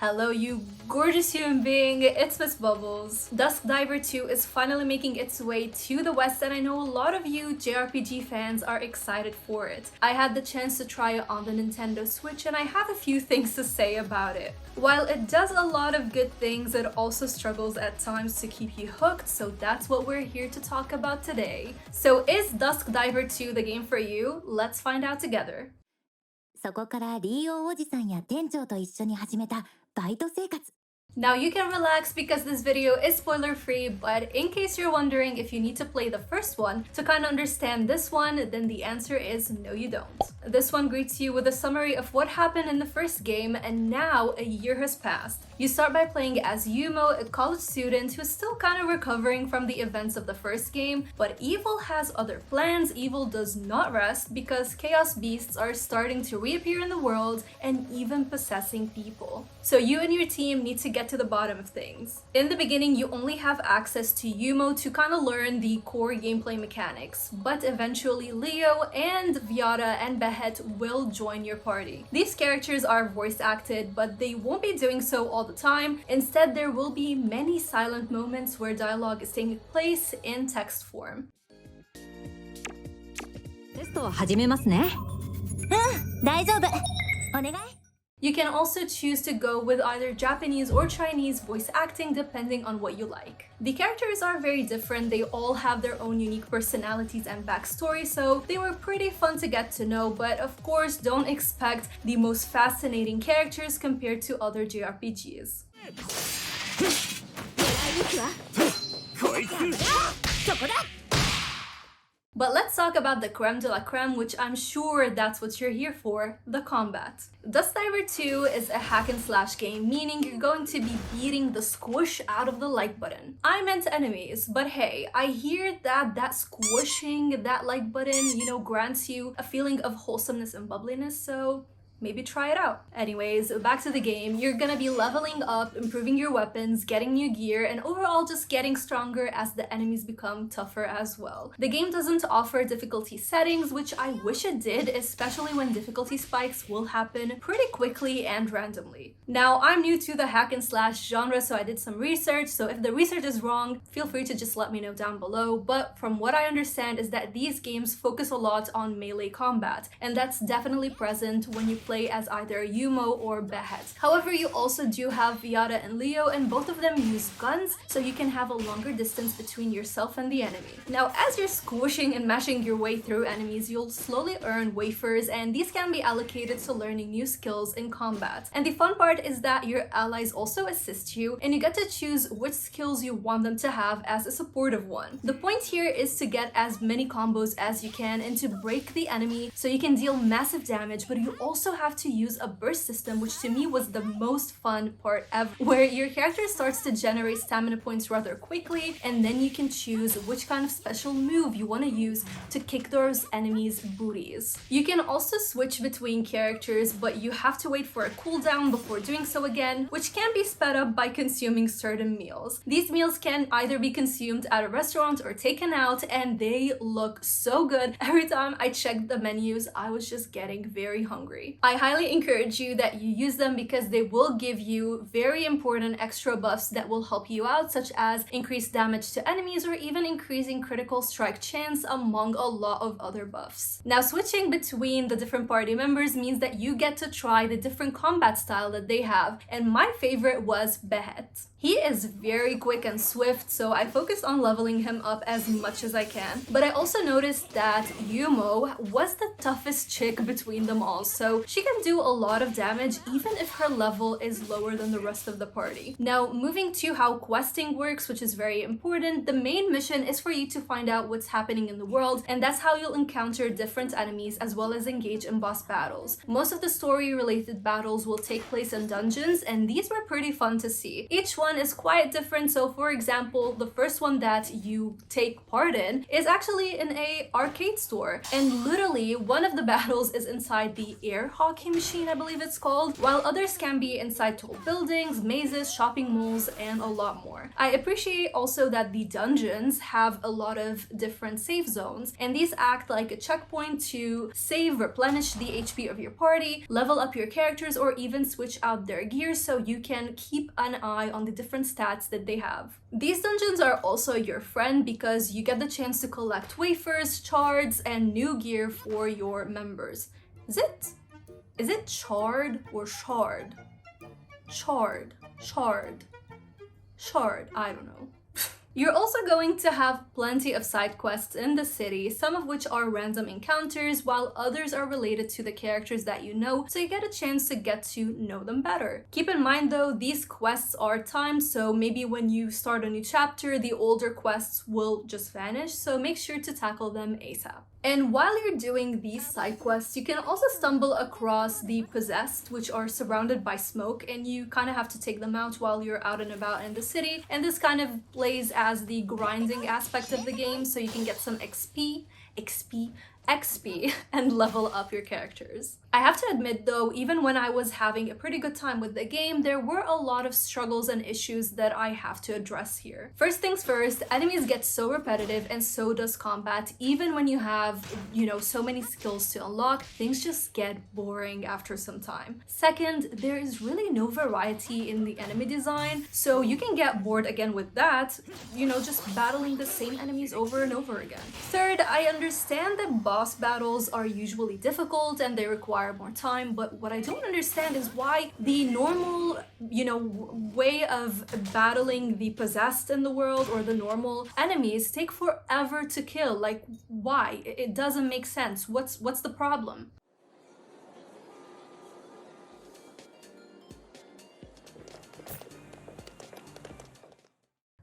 Hello, you gorgeous human being, it's Miss Bubbles. Dusk Diver 2 is finally making its way to the West, and I know a lot of you JRPG fans are excited for it. I had the chance to try it on the Nintendo Switch, and I have a few things to say about it. While it does a lot of good things, it also struggles at times to keep you hooked, so that's what we're here to talk about today. So is Dusk Diver 2 the game for you? Let's find out together. そこからリーオーおじさんや店長と一緒に始めたバイト生活。 Now you can relax because this video is spoiler free, but in case you're wondering if you need to play the first one to kind of understand this one, then the answer is no you don't. This one greets you with a summary of what happened in the first game, and now a year has passed. You start by playing as Yumo, a college student who's still kind of recovering from the events of the first game, but evil has other plans. Evil does not rest because chaos beasts are starting to reappear in the world and even possessing people. So you and your team need to get to the bottom of things. In the beginning, you only have access to Yumo to kind of learn the core gameplay mechanics, but eventually Leo and Viata and Behet will join your party. These characters are voice acted, but they won't be doing so all the time. Instead, there will be many silent moments where dialogue is taking place in text form. テストを始めますね。大丈夫。お願い。 You can also choose to go with either Japanese or Chinese voice acting depending on what you like. The characters are very different, they all have their own unique personalities and backstory, so they were pretty fun to get to know, but of course don't expect the most fascinating characters compared to other JRPGs. But let's talk about the creme de la creme, which I'm sure that's what you're here for, the combat. Dusk Diver 2 is a hack and slash game, meaning you're going to be beating the squish out of the like button. I meant enemies, but hey, I hear that squishing that like button, grants you a feeling of wholesomeness and bubbliness, so maybe try it out. Anyways, back to the game. You're gonna be leveling up, improving your weapons, getting new gear, and overall just getting stronger as the enemies become tougher as well. The game doesn't offer difficulty settings, which I wish it did, especially when difficulty spikes will happen pretty quickly and randomly. Now, I'm new to the hack and slash genre, so I did some research, so if the research is wrong, feel free to just let me know down below, but from what I understand is that these games focus a lot on melee combat, and that's definitely present when you play as either Yumo or Behet. However, you also do have Viata and Leo, and both of them use guns, so you can have a longer distance between yourself and the enemy. Now, as you're squishing and mashing your way through enemies, you'll slowly earn wafers, and these can be allocated to learning new skills in combat. And the fun part is that your allies also assist you, and you get to choose which skills you want them to have as a supportive one. The point here is to get as many combos as you can and to break the enemy so you can deal massive damage, but you also have to use a burst system, which to me was the most fun part ever, where your character starts to generate stamina points rather quickly, and then you can choose which kind of special move you want to use to kick those enemies' booties. You can also switch between characters, but you have to wait for a cooldown before doing so again, which can be sped up by consuming certain meals. These meals can either be consumed at a restaurant or taken out, and they look so good. Every time I checked the menus, I was just getting very hungry. I highly encourage you that you use them because they will give you very important extra buffs that will help you out, such as increased damage to enemies or even increasing critical strike chance, among a lot of other buffs. Now, switching between the different party members means that you get to try the different combat style that they have, and my favorite was Behet. He is very quick and swift, so I focused on leveling him up as much as I can. But I also noticed that Yumo was the toughest chick between them all, so she can do a lot of damage even if her level is lower than the rest of the party. Now, moving to how questing works, which is very important, the main mission is for you to find out what's happening in the world, and that's how you'll encounter different enemies as well as engage in boss battles. Most of the story-related battles will take place in dungeons, and these were pretty fun to see. Each one is quite different, so for example, the first one that you take part in is actually in a arcade store, and literally one of the battles is inside the air arcade machine, I believe it's called, while others can be inside tall buildings, mazes, shopping malls, and a lot more. I appreciate also that the dungeons have a lot of different save zones, and these act like a checkpoint to save, replenish the HP of your party, level up your characters, or even switch out their gear so you can keep an eye on the different stats that they have. These dungeons are also your friend because you get the chance to collect wafers, shards, and new gear for your members. Is it charred or shard? Shard, I don't know. You're also going to have plenty of side quests in the city, some of which are random encounters, while others are related to the characters that you know, so you get a chance to get to know them better. Keep in mind though, these quests are timed, so maybe when you start a new chapter, the older quests will just vanish, so make sure to tackle them ASAP. And while you're doing these side quests, you can also stumble across the possessed, which are surrounded by smoke, and you kind of have to take them out while you're out and about in the city. And this kind of plays as the grinding aspect of the game, so you can get some XP, and level up your characters. I have to admit though, even when I was having a pretty good time with the game, there were a lot of struggles and issues that I have to address here. First things first, enemies get so repetitive and so does combat. Even when you have, so many skills to unlock, things just get boring after some time. Second, there is really no variety in the enemy design, so you can get bored again with that, just battling the same enemies over and over again. Third, I understand that boss battles are usually difficult and they require more time, but what I don't understand is why the normal, way of battling the possessed in the world or the normal enemies take forever to kill. Like, why? It doesn't make sense. What's the problem?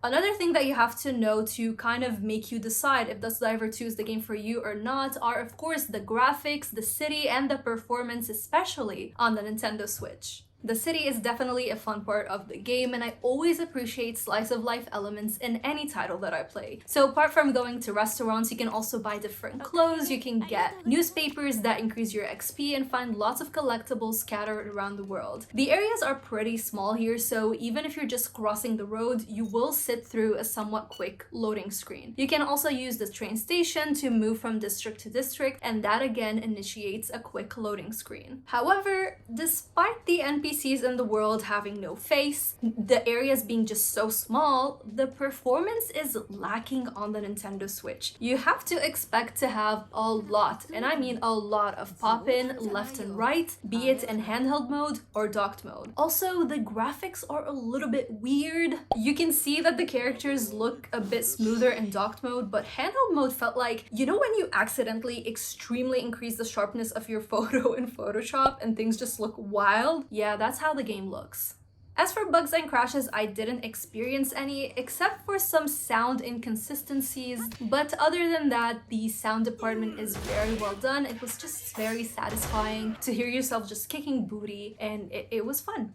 Another thing that you have to know to kind of make you decide if Dusk Diver 2 is the game for you or not are, of course, the graphics, the city, and the performance, especially on the Nintendo Switch. The city is definitely a fun part of the game, and I always appreciate slice of life elements in any title that I play. So apart from going to restaurants, you can also buy different clothes, you can get newspapers that increase your XP, and find lots of collectibles scattered around the world. The areas are pretty small here, so even if you're just crossing the road, you will sit through a somewhat quick loading screen. You can also use the train station to move from district to district, and that again initiates a quick loading screen. However, despite the NPCs in the world having no face, the areas being just so small, the performance is lacking on the Nintendo Switch. You have to expect to have a lot, and I mean a lot, of pop-in left and right, be it in handheld mode or docked mode. Also, the graphics are a little bit weird. You can see that the characters look a bit smoother in docked mode, but handheld mode felt like, when you accidentally extremely increase the sharpness of your photo in Photoshop and things just look wild? Yeah, that's how the game looks. As for bugs and crashes, I didn't experience any, except for some sound inconsistencies, but other than that, the sound department is very well done. It was just very satisfying to hear yourself just kicking booty, and it was fun.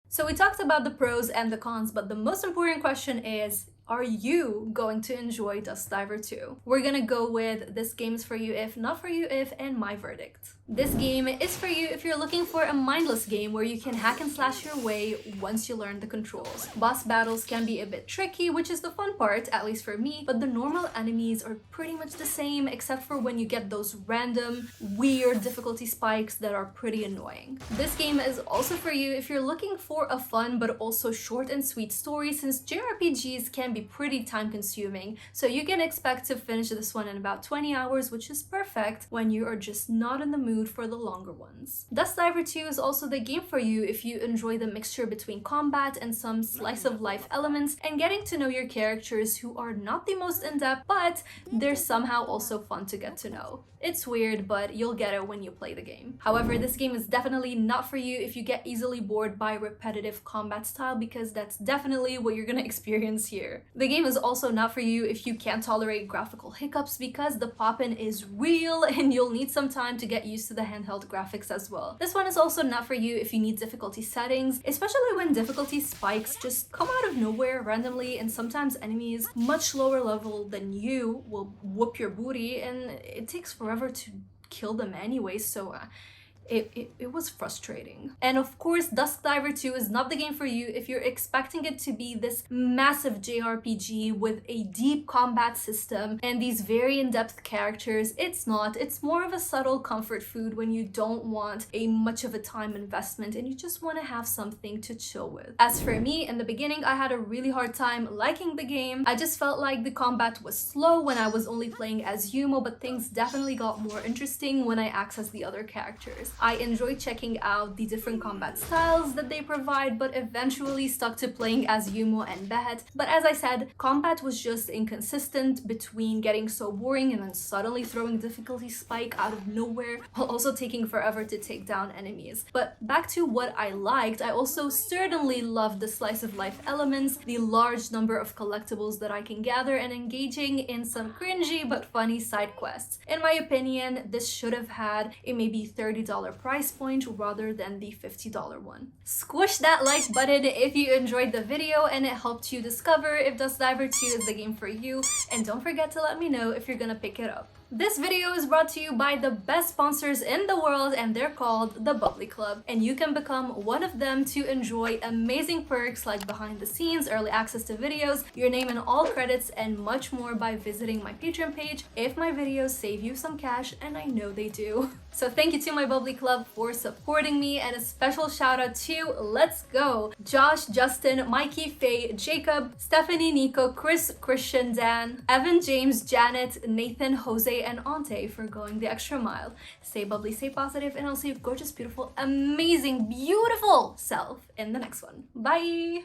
So we talked about the pros and the cons, but the most important question is, are you going to enjoy Dusk Diver 2? We're gonna go with this game is for you if, not for you if, and my verdict. This game is for you if you're looking for a mindless game where you can hack and slash your way once you learn the controls. Boss battles can be a bit tricky, which is the fun part, at least for me, but the normal enemies are pretty much the same except for when you get those random, weird difficulty spikes that are pretty annoying. This game is also for you if you're looking for a fun but also short and sweet story, since JRPGs can be pretty time consuming, so you can expect to finish this one in about 20 hours, which is perfect when you are just not in the mood for the longer ones. Dusk Diver 2 is also the game for you if you enjoy the mixture between combat and some slice of life elements and getting to know your characters who are not the most in-depth, but they're somehow also fun to get to know. It's weird, but you'll get it when you play the game. However, this game is definitely not for you if you get easily bored by repetitive combat style, because that's definitely what you're gonna experience here. The game is also not for you if you can't tolerate graphical hiccups, because the poppin' is real and you'll need some time to get used to the handheld graphics as well. This one is also not for you if you need difficulty settings, especially when difficulty spikes just come out of nowhere randomly, and sometimes enemies much lower level than you will whoop your booty and it takes forever to kill them anyway, so it was frustrating. And of course, Dusk Diver 2 is not the game for you if you're expecting it to be this massive JRPG with a deep combat system and these very in-depth characters. It's not. It's more of a subtle comfort food when you don't want a much of a time investment and you just want to have something to chill with. As for me, in the beginning, I had a really hard time liking the game. I just felt like the combat was slow when I was only playing as Yumo, but things definitely got more interesting when I accessed the other characters. I enjoyed checking out the different combat styles that they provide, but eventually stuck to playing as Yumo and Behet. But as I said, combat was just inconsistent between getting so boring and then suddenly throwing difficulty spike out of nowhere, while also taking forever to take down enemies. But back to what I liked, I also certainly loved the slice of life elements, the large number of collectibles that I can gather, and engaging in some cringy but funny side quests. In my opinion, this should have had a maybe $30 price point rather than the $50 one. Squish that like button if you enjoyed the video and it helped you discover if Dusk Diver 2 is the game for you, and don't forget to let me know if you're gonna pick it up. This video is brought to you by the best sponsors in the world, and they're called the Bubbly Club, and you can become one of them to enjoy amazing perks like behind the scenes, early access to videos, your name in all credits, and much more by visiting my Patreon page if my videos save you some cash, and I know they do. So thank you to my Bubbly Club for supporting me, and a special shout out to Let's Go, Josh, Justin, Mikey, Faye, Jacob, Stephanie, Nico, Chris, Christian, Dan, Evan, James, Janet, Nathan, Jose, and Ante for going the extra mile. Stay bubbly, stay positive, and I'll see your gorgeous, beautiful, amazing, beautiful self in the next one. Bye!